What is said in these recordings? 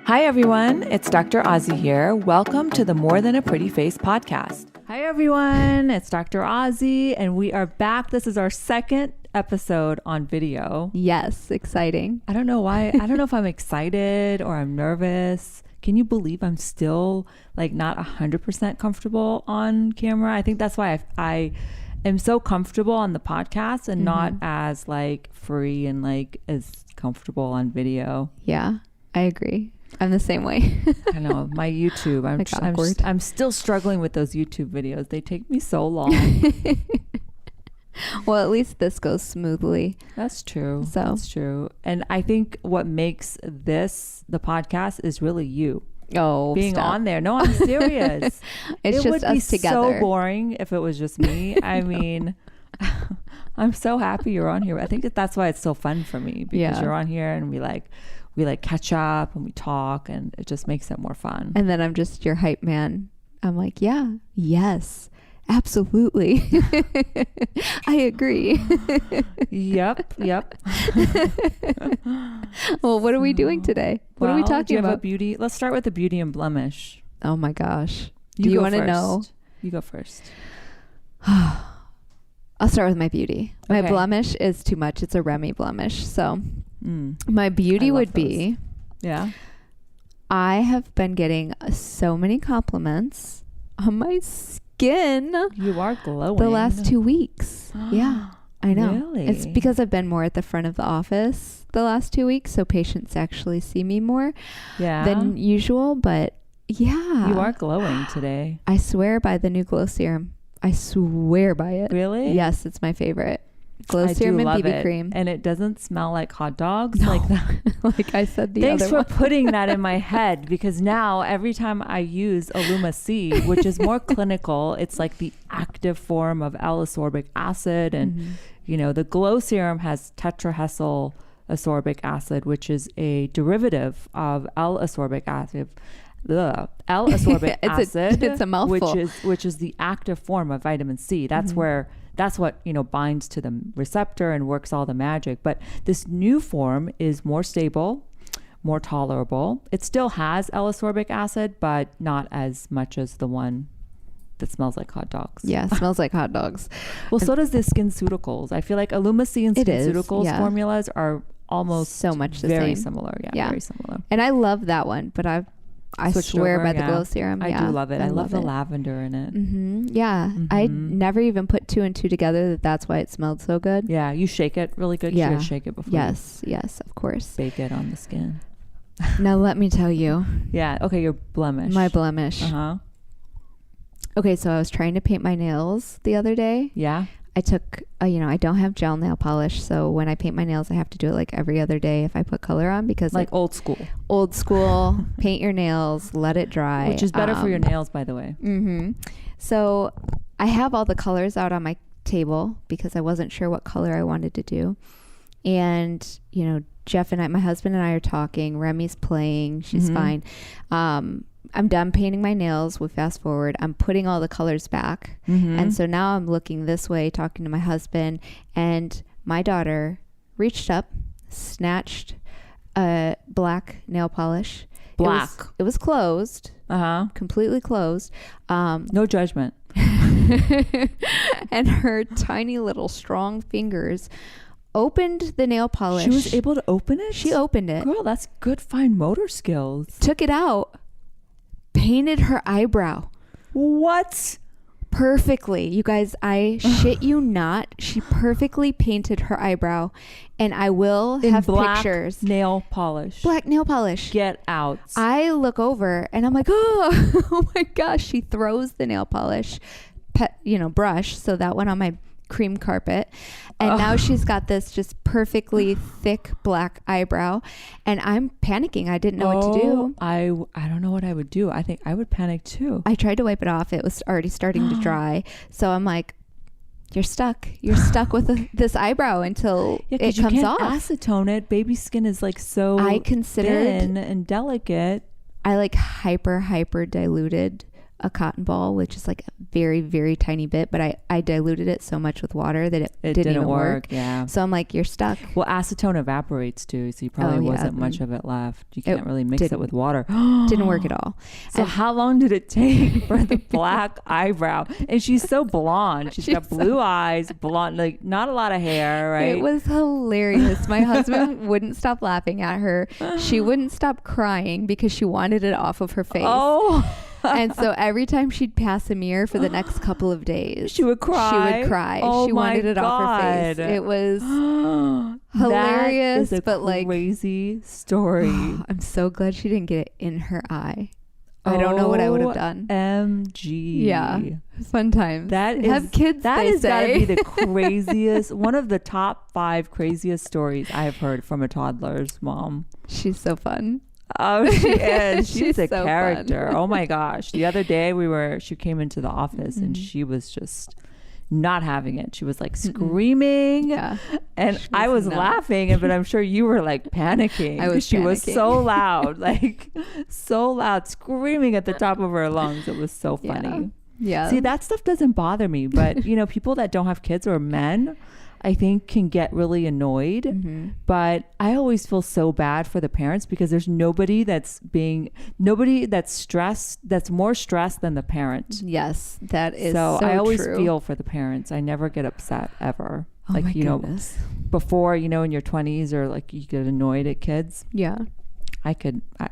Hi, everyone. It's Dr. Ozzy here. Welcome to the More Than a Pretty Face podcast. Hi, everyone. It's Dr. Ozzy, and we are back. This is our second episode on video. Yes, exciting. I don't know why. I don't know if I'm excited or I'm nervous. Can you believe I'm still like not 100% comfortable on camera? I think that's why I am so comfortable on the podcast and not as like free and like as comfortable on video. Yeah, I agree. I'm the same way. I know my YouTube. I'm still struggling with those YouTube videos. They take me so long. Well, at least this goes smoothly. That's true. So that's true. And I think what makes this the podcast is really you. Oh, being stop. on there. No, I'm serious. It would us be together. So boring if it was just me. I mean, I'm so happy you're on here. I think that's why it's so fun for me because you're on here and we catch up and we talk and it just makes it more fun. And then I'm just your hype man. I'm like, yeah, yes, absolutely. I agree. Yep. Well, what are we doing today? What are we talking about? Beauty. Let's start with the beauty and blemish. Oh my gosh. Do you want to know? You go first. I'll start with my beauty. My Okay. blemish is too much. It's a Remy blemish. So my beauty would be, I have been getting so many compliments on my skin. You are glowing. The last 2 weeks. Yeah, I know. Really? It's because I've been more at the front of the office the last 2 weeks. So patients actually see me more than usual. But yeah. You are glowing today. I swear by the new glow serum. I swear by it. Really? Yes, it's my favorite. Glow serum and BB cream. And it doesn't smell like hot dogs No. like that. Like I said the Thanks other for one. putting that in my head because now every time I use Illuma C, which is more clinical, it's like the active form of L-ascorbic acid. And, you know, the glow serum has tetrahesyl ascorbic acid, which is a derivative of L-ascorbic acid. L-ascorbic acid. It's a mouthful. Which is the active form of vitamin C. That's what, you know, binds to the receptor and works all the magic. But this new form is more stable, more tolerable. It still has L-ascorbic acid, but not as much as the one that smells like hot dogs. Yeah, smells like hot dogs. Well, so does the SkinCeuticals. I feel like Illuma C and SkinCeuticals formulas are almost so much the very same. similar. Yeah, very similar. And I love that one, but I swear by the glow serum. I do love it. I love the lavender in it. Yeah. I never even put 2 and 2 together that's why it smelled so good. Yeah. You shake it really good. Yeah. You gotta shake it before Yes, of course. you bake it on the skin. Now let me tell you. Yeah. Okay. Your blemish. My blemish. Okay. So I was trying to paint my nails the other day. Yeah. I took, I don't have gel nail polish. So when I paint my nails, I have to do it like every other day if I put color on because like old school, paint your nails, let it dry. Which is better for your nails, by the way. So I have all the colors out on my table because I wasn't sure what color I wanted to do. And, Jeff and my husband and I are talking. Remy's playing. She's fine. I'm done painting my nails. We fast forward. I'm putting all the colors back. And so now I'm looking this way, talking to my husband, and my daughter reached up, snatched a black nail polish. Black. It was closed. Completely closed. No judgment. And her tiny little strong fingers opened the nail polish. She was able to open it? She opened it. Girl, that's good fine motor skills. Took it out. Painted her eyebrow. What? Perfectly. You guys, I shit you not. She perfectly painted her eyebrow. And I will have pictures. Nail polish. Black nail polish. Get out. I look over and I'm like, oh my gosh. She throws the nail polish, brush. So that went on my cream carpet. And now she's got this just perfectly thick black eyebrow. And I'm panicking. I didn't know what to do. I don't know what I would do. I think I would panic too. I tried to wipe it off. It was already starting to dry. So I'm like, you're stuck. You're stuck with this eyebrow until it comes off. Acetone it. Baby skin is like so thin and delicate. I like hyper diluted a cotton ball, which is like a very, very tiny bit, but I diluted it so much with water that it didn't even work. Yeah. So I'm like, you're stuck. Well, acetone evaporates too, so you probably wasn't much of it left. You can't really mix it with water. Didn't work at all. So how long did it take for the black eyebrow? And she's so blonde. She's got blue eyes, blonde, like not a lot of hair, right? It was hilarious. My husband wouldn't stop laughing at her. She wouldn't stop crying because she wanted it off of her face. Oh. And so every time she'd pass a mirror for the next couple of days, she would cry. She would cry. Oh, she wanted it off her face. It was hilarious, that is but like crazy story. I'm so glad she didn't get it in her eye. I don't know what I would have done. MG. Yeah. Fun times. Have kids. That has got to be the craziest, one of the top 5 craziest stories I have heard from a toddler's mom. She's so fun. Oh, she is. She's a so character. fun. Oh my gosh. The other day she came into the office and she was just not having it. She was like screaming. Yeah. And I was laughing, but I'm sure you were like panicking. She was so loud, like so loud, screaming at the top of her lungs. It was so funny. Yeah. See, that stuff doesn't bother me, but people that don't have kids or men, I think can get really annoyed, but I always feel so bad for the parents because there's nobody that's stressed, that's more stressed than the parent. Yes, that is so I always true. feel for the parents. I never get upset ever. Oh like, my goodness. Before, in your 20s or like you get annoyed at kids. Yeah.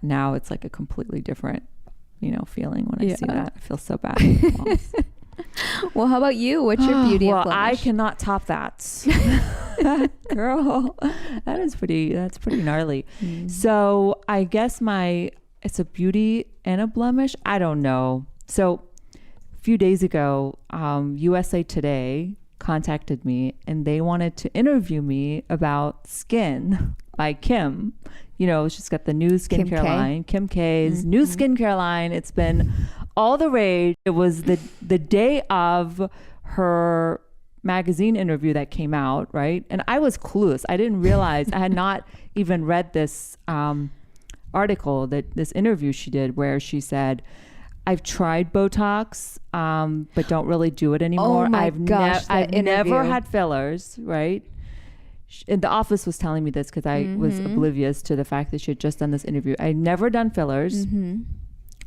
Now it's like a completely different, feeling when I see that. I feel so bad. Well, how about you? What's your beauty of blemish? I cannot top that. Girl, that's pretty gnarly. So I guess it's a beauty and a blemish. I don't know. So a few days ago, USA Today contacted me and they wanted to interview me about Skin by Kim. She's got the new skincare line, Kim K's new skincare line. It's been all the rage. It was the day of her magazine interview that came out, right? And I was clueless. I didn't realize, I had not even read this article, this interview she did where she said, I've tried Botox, but don't really do it anymore. Oh my gosh, I've never had fillers, right? And the office was telling me this because I was oblivious to the fact that she had just done this interview. I'd never done fillers.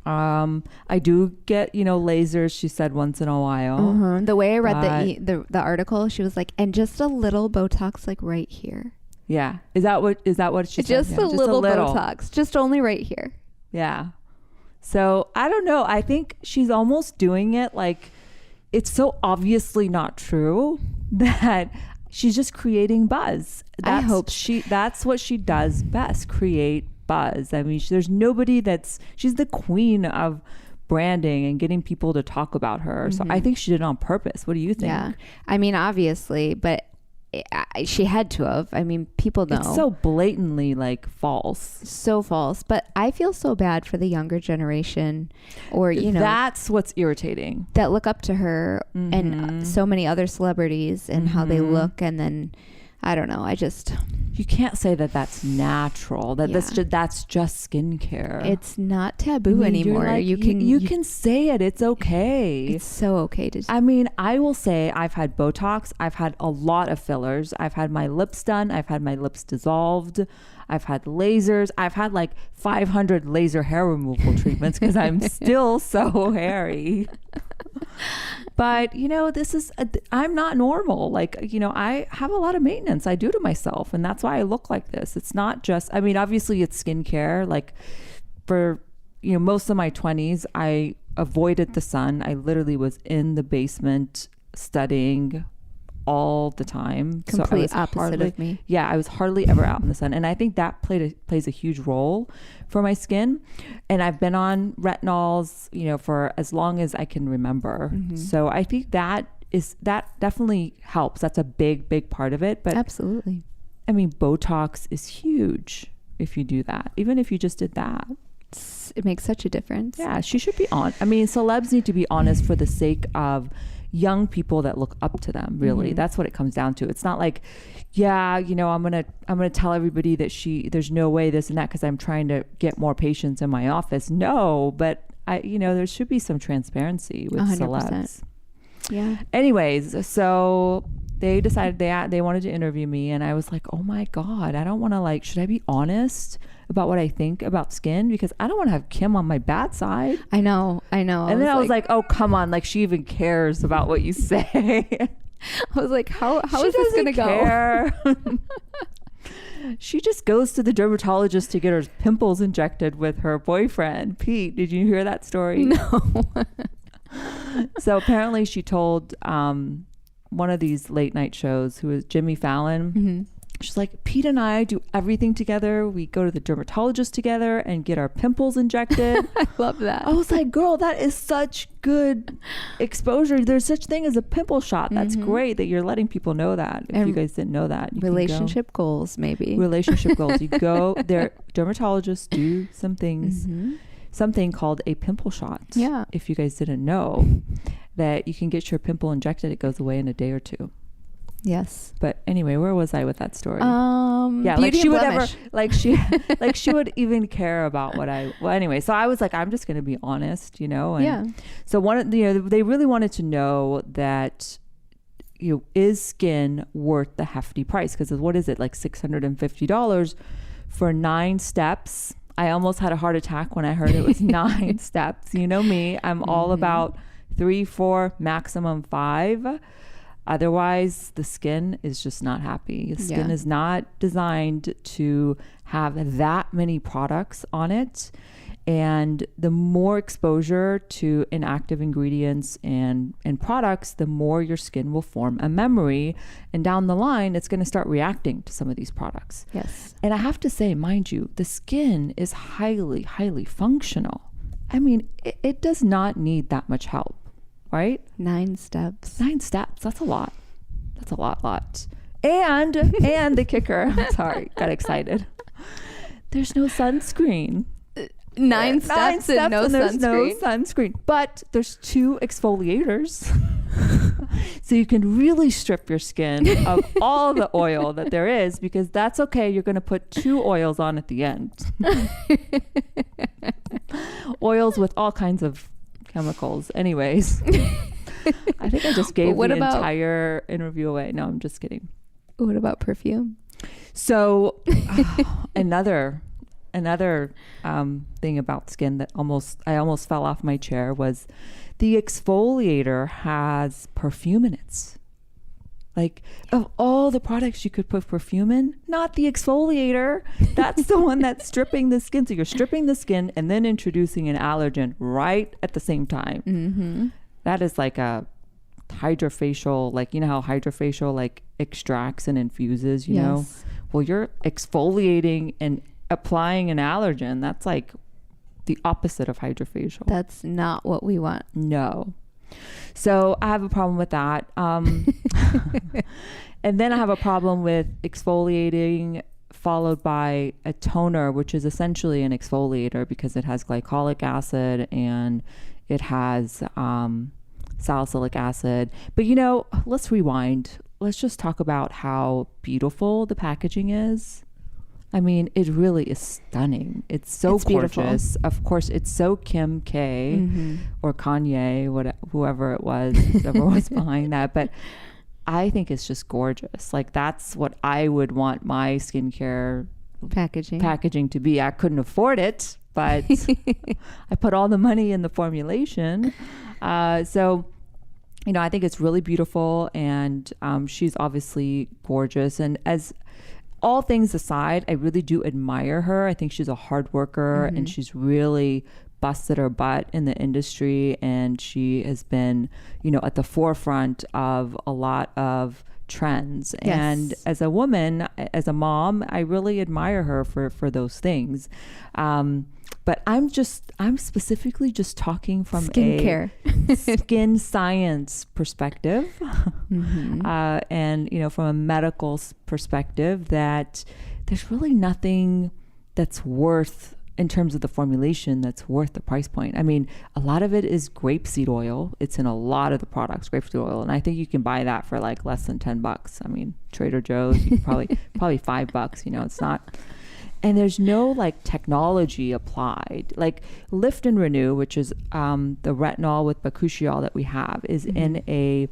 I do get, lasers, she said, once in a while. The way I read the article, she was like, and just a little Botox like right here. Yeah. Is that what she said? Just a little Botox, just only right here. Yeah. So I don't know. I think she's almost doing it like it's so obviously not true that she's just creating buzz. I hope that's what she does best, create buzz. I mean, there's nobody she's the queen of branding and getting people to talk about her. So I think she did it on purpose. What do you think? Yeah. I mean, obviously, but she had to have. I mean, people know. It's so blatantly like false. So false. But I feel so bad for the younger generation or, That's what's irritating. That look up to her and so many other celebrities and how they look. And then, I don't know. You can't say that that's natural. That's just skincare. It's not taboo anymore. You can say it. It's okay. It's so okay to. I mean, I will say I've had Botox. I've had a lot of fillers. I've had my lips done. I've had my lips dissolved. I've had lasers. I've had like 500 laser hair removal treatments because I'm still so hairy. But, I'm not normal. Like, I have a lot of maintenance I do to myself. And that's why I look like this. It's not just, obviously it's skincare. Like for, most of my 20s, I avoided the sun. I literally was in the basement studying all the time. Complete opposite of me. Yeah, I was hardly ever out in the sun. And I think that plays a huge role for my skin. And I've been on retinols, for as long as I can remember. So I think that definitely helps. That's a big, big part of it. But absolutely. I mean, Botox is huge if you do that. Even if you just did that. It makes such a difference. Yeah, she should be on. I mean, celebs need to be honest for the sake of young people that look up to them. Really, that's what it comes down to. It's not like, I'm gonna tell everybody that there's no way this and that because I'm trying to get more patients in my office. No, but there should be some transparency with 100%. celebs. Yeah. Anyways, so they decided they wanted to interview me, and I was like, oh my God, I don't want to should I be honest about what I think about skin? Because I don't want to have Kim on my bad side. I know. And then I was like, oh, come on. She even cares about what you say. I was like, how is this going to go? She just goes to the dermatologist to get her pimples injected with her boyfriend, Pete. Did you hear that story? No. So apparently she told one of these late night shows, who is Jimmy Fallon. Mm-hmm. She's like, Pete and I do everything together. We go to the dermatologist together and get our pimples injected. I love that. I was like, girl, that is such good exposure. There's such thing as a pimple shot. That's great that you're letting people know that. If you guys didn't know that. Relationship goals, maybe. Relationship goals. You go there. Dermatologists do some things. Something called a pimple shot. Yeah. If you guys didn't know that you can get your pimple injected, it goes away in a day or two. Yes. But anyway, where was I with that story? Yeah, she would ever, she would even care about what anyway, so I was like, I'm just going to be honest, and so they really wanted to know that, is skin worth the hefty price? Because what is it, $650 for 9 steps? I almost had a heart attack when I heard it was 9 steps. You know me, I'm all about 3, 4, maximum 5. Otherwise, the skin is just not happy. The skin is not designed to have that many products on it. And the more exposure to inactive ingredients and products, the more your skin will form a memory. And down the line, it's going to start reacting to some of these products. Yes. And I have to say, mind you, the skin is highly, highly functional. I mean, it does not need that much help. Right? 9 steps. 9 steps. That's a lot. That's a lot. And the kicker. I'm sorry. Got excited. There's no sunscreen. 9 steps and no there's sunscreen. No sunscreen. But there's 2 exfoliators. So you can really strip your skin of all the oil that there is, because that's okay. You're going to put 2 oils on at the end. Oils with all kinds of chemicals. Anyways, I think I just gave the entire interview away. No, I'm just kidding. What about perfume? So another thing about skin that I almost fell off my chair was the exfoliator has perfume in it. Of all the products you could put perfume in, not the exfoliator. That's the one that's stripping the skin. So you're stripping the skin and then introducing an allergen right at the same time. Mm-hmm. That is like a hydrofacial, you know how hydrofacial extracts and infuses, you know? Well, you're exfoliating and applying an allergen. That's the opposite of hydrofacial. That's not what we want. No. So I have a problem with that. And then I have a problem with exfoliating followed by a toner, which is essentially an exfoliator because it has glycolic acid and it has salicylic acid. But let's rewind. Let's just talk about how beautiful the packaging is. I mean, it really is stunning. It's gorgeous. Beautiful. Of course, it's so Kim K or Kanye, whoever it was, whoever was behind that. But I think it's just gorgeous. That's what I would want my skincare packaging to be. I couldn't afford it, but I put all the money in the formulation. So, I think it's really beautiful, and she's obviously gorgeous. And as all things aside, I really do admire her. I think she's a hard worker and she's really busted her butt in the industry. And she has been, at the forefront of a lot of trends. Yes. And as a woman, as a mom, I really admire her for those things. But I'm specifically just talking from skincare, skin science perspective, and from a medical perspective, that there's really nothing that's worth, in terms of the formulation, that's worth the price point. I mean, a lot of it is grapeseed oil. It's in a lot of the products, grapeseed oil, and I think you can buy that for less than $10. I mean, Trader Joe's, you can probably $5. It's not. And there's no like technology applied. Like Lift and Renew, which is the retinol with bakuchiol that we have, is in a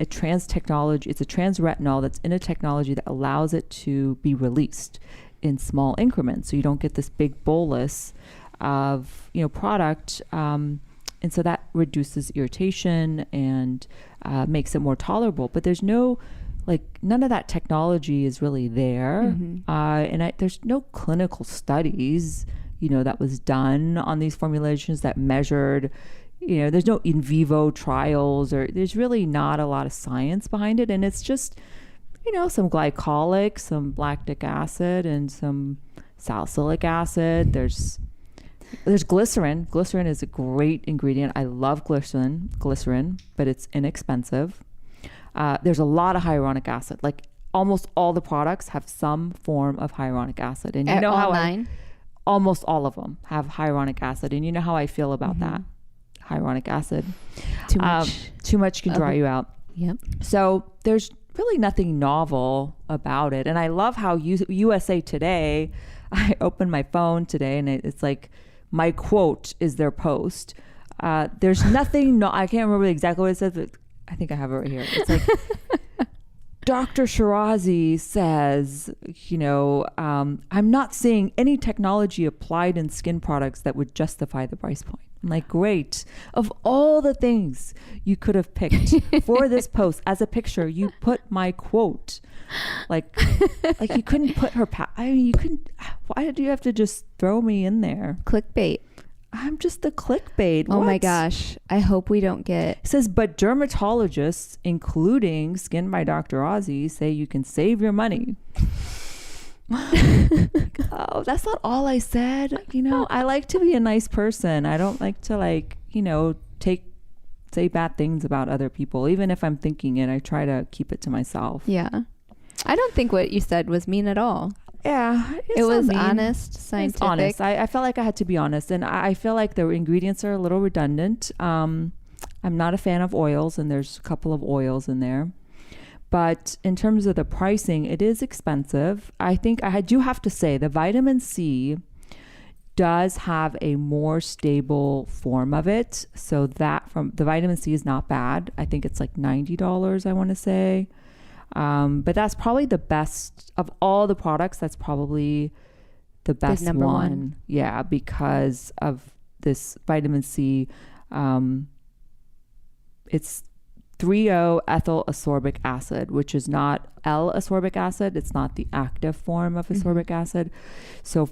trans technology. It's a trans retinol that's in a technology that allows it to be released in small increments, so you don't get this big bolus of product, and so that reduces irritation and makes it more tolerable. But there's no none of that technology is really there, there's no clinical studies that was done on these formulations that measured. There's no in vivo trials, or there's really not a lot of science behind it, and it's just some glycolic, some lactic acid, and some salicylic acid. There's glycerin. Glycerin is a great ingredient. I love glycerin, but it's inexpensive. There's a lot of hyaluronic acid. Like almost all the products have some form of hyaluronic acid, and almost all of them have hyaluronic acid. And you know how I feel about that. Hyaluronic acid. Too much can dry you out. Yep. So there's really nothing novel about it. And I love how USA Today, I opened my phone today and it's like my quote is their post. There's nothing, I can't remember exactly what it says, but I think I have it right here. It's like, Dr. Shirazi says, I'm not seeing any technology applied in skin products that would justify the price point. I'm like, great. Of all the things you could have picked for this post as a picture, you put my quote. Like you couldn't put her. You couldn't. Why did you have to just throw me in there? Clickbait. I'm just the clickbait. Oh my gosh. I hope we don't get. It says, but dermatologists, including Skin by Dr. Ozzy, say you can save your money. Oh, that's not all I said. I like to be a nice person. I don't like to say bad things about other people. Even if I'm thinking it, I try to keep it to myself. Yeah. I don't think what you said was mean at all. Yeah. It was honest, scientific. It's honest. I felt like I had to be honest. And I feel like the ingredients are a little redundant. I'm not a fan of oils, and there's a couple of oils in there. But in terms of the pricing, it is expensive. I think I do have to say the vitamin C does have a more stable form of it. So that from the vitamin C is not bad. I think it's like $90, I want to say. But that's probably the best of all the products. That's probably the best number one. Yeah, because of this vitamin C. It's 3-O-ethyl ascorbic acid, which is not L-ascorbic acid. It's not the active form of ascorbic acid. So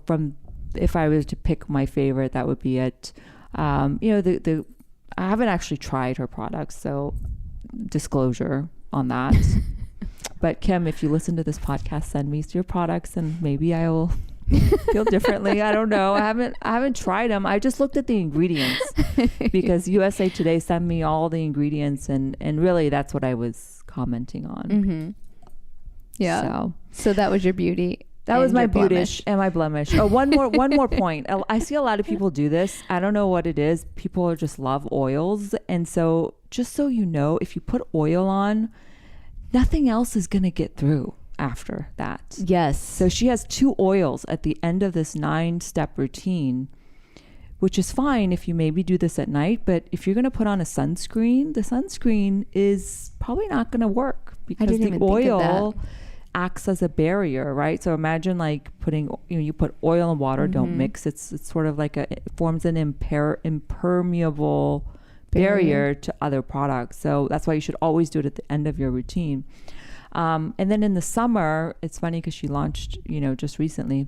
if I was to pick my favorite, that would be it. I haven't actually tried her products, so disclosure on that. But Kim, if you listen to this podcast, send me your products and maybe I will feel differently. I don't know. I haven't tried them. I just looked at the ingredients because USA Today sent me all the ingredients and really that's what I was commenting on. Mm-hmm. Yeah. So that was your beauty. That was my beauty and my blemish. Oh, one more point. I see a lot of people do this. I don't know what it is. People just love oils. And so just so you know, if you put oil on, nothing else is going to get through after that. Yes. So she has 2 oils at the end of this 9-step routine, which is fine if you maybe do this at night. But if you're going to put on a sunscreen, the sunscreen is probably not going to work because the oil acts as a barrier, right? So imagine like putting, you put oil and water, don't mix. It's sort of like it forms an impermeable barrier to other products. So that's why you should always do it at the end of your routine. And then in the summer, it's funny because she launched, just recently,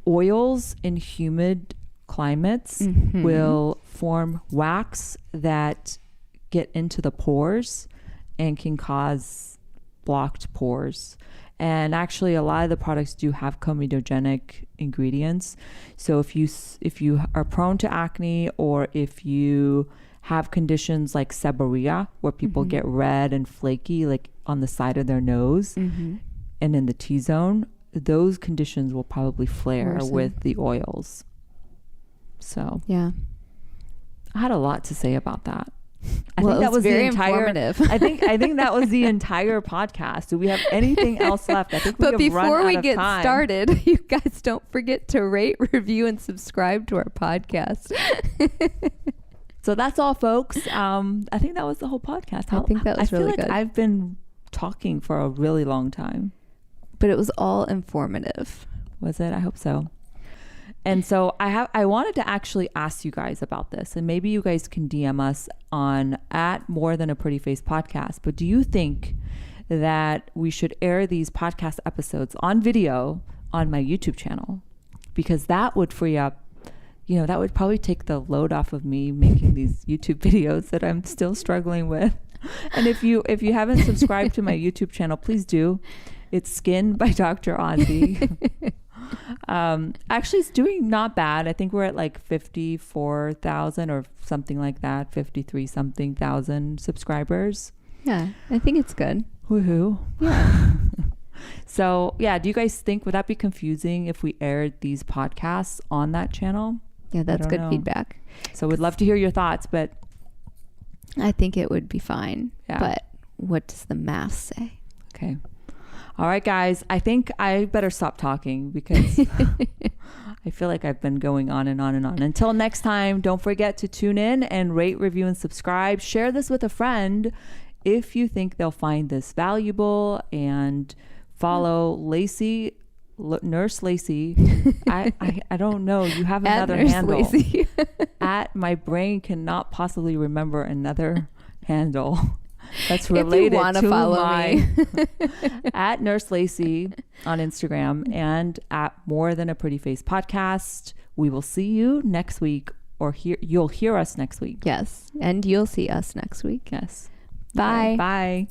oils in humid climates will form wax that get into the pores and can cause blocked pores. And actually, a lot of the products do have comedogenic ingredients. So if you are prone to acne, or if you have conditions like seborrhea, where people get red and flaky, like on the side of their nose and in the T-zone, those conditions will probably flare with the oils. So yeah, I had a lot to say about that. I think that was very the entire. informative. I think that was the entire podcast. Do we have anything else left? I think. But before we get time. started, you guys don't forget to rate, review, and subscribe to our podcast. So that's all, folks. I think that was the whole podcast. I think that was really good. I've been talking for a really long time. But it was all informative. Was it? I hope so. And so I wanted to actually ask you guys about this, and maybe you guys can DM us on at More Than a Pretty Face podcast. But do you think that we should air these podcast episodes on video on my YouTube channel? Because that would free up, that would probably take the load off of me making these YouTube videos that I'm still struggling with. And if you haven't subscribed to my YouTube channel, please do. It's Skin by Dr. Ozzy. Actually, it's doing not bad. I think we're at like 54,000 or something like that, 53 something thousand subscribers. Yeah, I think it's good. Woohoo. Yeah. So yeah, do you guys think, would that be confusing if we aired these podcasts on that channel? Yeah, that's good know. feedback. So we'd love to hear your thoughts, but I think it would be fine. Yeah. But what does the math say? Okay. All right, guys, I think I better stop talking because I feel like I've been going on and on and on. Until next time, don't forget to tune in and rate, review, and subscribe. Share this with a friend if you think they'll find this valuable, and follow Lacie, Nurse Lacie. I don't know. You have another handle. At my brain cannot possibly remember another handle. That's related to my at Nurse Lacie on Instagram and at More Than a Pretty Face podcast. We will see you next week, or you'll hear us next week. Yes. And you'll see us next week. Yes. Bye. Bye.